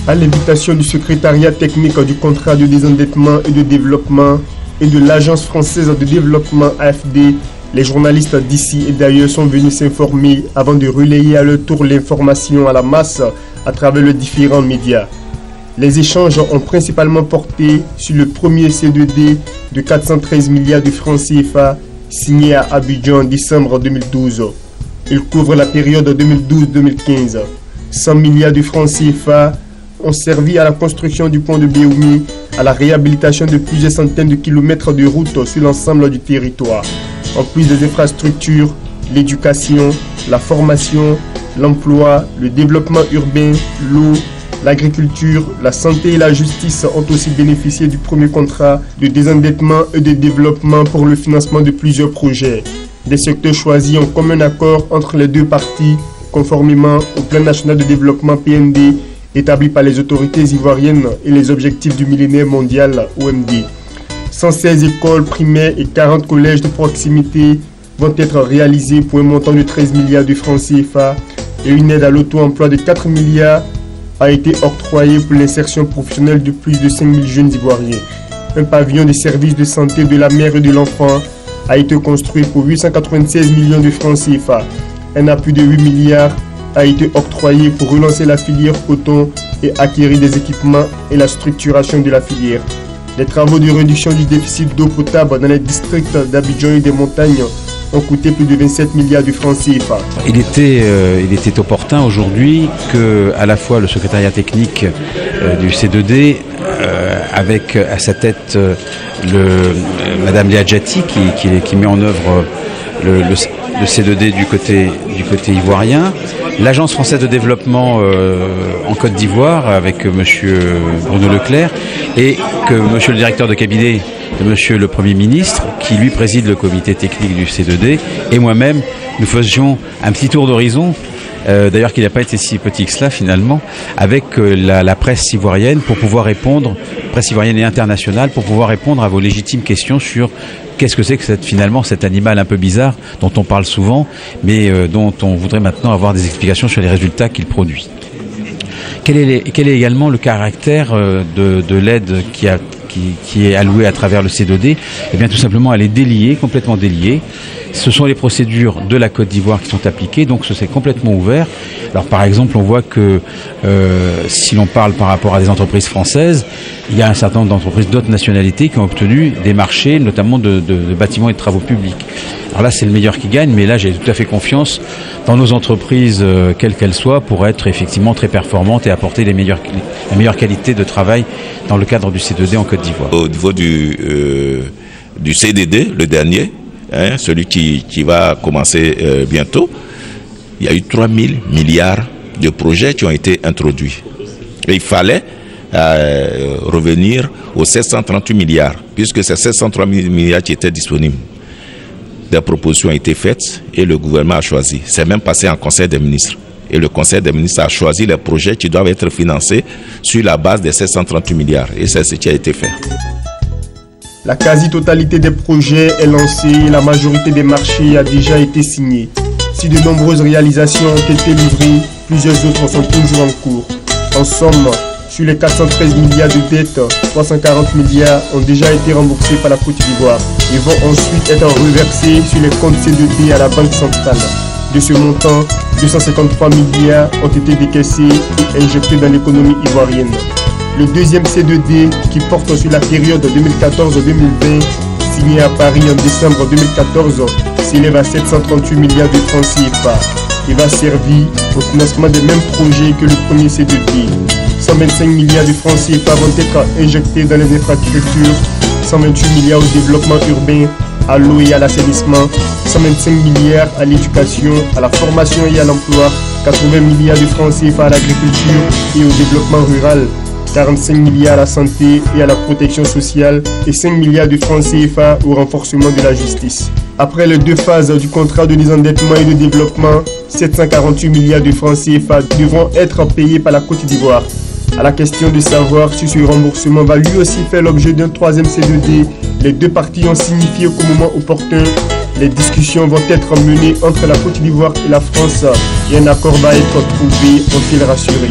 À l'invitation du secrétariat technique du contrat de désendettement et de développement et de l'Agence française de développement AFD, les journalistes d'ici et d'ailleurs sont venus s'informer avant de relayer à leur tour l'information à la masse à travers les différents médias. Les échanges ont principalement porté sur le premier C2D de 413 milliards de francs CFA signé à Abidjan en décembre 2012. Il couvre la période 2012-2015. 100 milliards de francs CFA ont servi à la construction du pont de Béoumi, à la réhabilitation de plusieurs centaines de kilomètres de routes sur l'ensemble du territoire. En plus des infrastructures, l'éducation, la formation, l'emploi, le développement urbain, l'eau, l'agriculture, la santé et la justice ont aussi bénéficié du premier contrat de désendettement et de développement pour le financement de plusieurs projets. Des secteurs choisis en commun accord entre les deux parties, conformément au plan national de développement PND établi par les autorités ivoiriennes et les objectifs du millénaire mondial OMD. 116 écoles primaires et 40 collèges de proximité vont être réalisés pour un montant de 13 milliards de francs CFA et une aide à l'auto-emploi de 4 milliards a été octroyée pour l'insertion professionnelle de plus de 5 000 jeunes Ivoiriens. Un pavillon de services de santé de la mère et de l'enfant a été construit pour 896 millions de francs CFA. Un appui de 8 milliards a été octroyé pour relancer la filière coton et acquérir des équipements et la structuration de la filière. Les travaux de réduction du déficit d'eau potable dans les districts d'Abidjan et des montagnes ont coûté plus de 27 milliards de francs CFA. Il était opportun aujourd'hui que à la fois le secrétariat technique du C2D, avec à sa tête Madame Léa Djati qui met en œuvre le C2D du côté ivoirien, l'Agence française de développement en Côte d'Ivoire avec monsieur Bruno Leclerc et que monsieur le directeur de cabinet de monsieur le Premier ministre qui lui préside le comité technique du C2D et moi-même nous faisions un petit tour d'horizon, d'ailleurs qu'il n'a pas été si petit que cela finalement, avec la presse ivoirienne pour pouvoir répondre, presse ivoirienne et internationale, pour pouvoir répondre à vos légitimes questions sur qu'est-ce que c'est que finalement cet animal un peu bizarre dont on parle souvent, mais dont on voudrait maintenant avoir des explications sur les résultats qu'il produit. Quel est également le caractère de l'aide qui est allouée à travers le C2D? Eh bien tout simplement elle est déliée, complètement déliée. Ce sont les procédures de la Côte d'Ivoire qui sont appliquées, donc c'est complètement ouvert. Alors par exemple, on voit que si l'on parle par rapport à des entreprises françaises, il y a un certain nombre d'entreprises d'autres nationalités qui ont obtenu des marchés, notamment de bâtiments et de travaux publics. Alors là, c'est le meilleur qui gagne, mais là, j'ai tout à fait confiance dans nos entreprises, quelles qu'elles soient, pour être effectivement très performantes et apporter la meilleure qualité de travail dans le cadre du C2D en Côte d'Ivoire. Au niveau du CDD, le dernier, celui qui va commencer bientôt, il y a eu 3 000 milliards de projets qui ont été introduits. Et il fallait revenir aux 738 milliards, puisque c'est 738 milliards qui étaient disponibles. Des propositions ont été faites et le gouvernement a choisi. C'est même passé en Conseil des ministres. Et le Conseil des ministres a choisi les projets qui doivent être financés sur la base des 738 milliards. Et c'est ce qui a été fait. La quasi-totalité des projets est lancée et la majorité des marchés a déjà été signée. Si de nombreuses réalisations ont été livrées, plusieurs autres sont toujours en cours. En somme, sur les 413 milliards de dettes, 340 milliards ont déjà été remboursés par la Côte d'Ivoire et vont ensuite être reversés sur les comptes C2D à la Banque centrale. De ce montant, 253 milliards ont été décaissés et injectés dans l'économie ivoirienne. Le deuxième C2D, qui porte sur la période 2014-2020, signé à Paris en décembre 2014, s'élève à 738 milliards de francs CFA. Il va servir au financement des mêmes projets que le premier C2D. 125 milliards de francs CFA vont être injectés dans les infrastructures, 128 milliards au développement urbain, à l'eau et à l'assainissement, 125 milliards à l'éducation, à la formation et à l'emploi, 80 milliards de francs CFA à l'agriculture et au développement rural, 45 milliards à la santé et à la protection sociale et 5 milliards de francs CFA au renforcement de la justice. Après les deux phases du contrat de désendettement et de développement, 748 milliards de francs CFA devront être payés par la Côte d'Ivoire. À la question de savoir si ce remboursement va lui aussi faire l'objet d'un troisième C2D, les deux parties ont signifié qu'au moment opportun, les discussions vont être menées entre la Côte d'Ivoire et la France et un accord va être trouvé, ont-ils rassuré.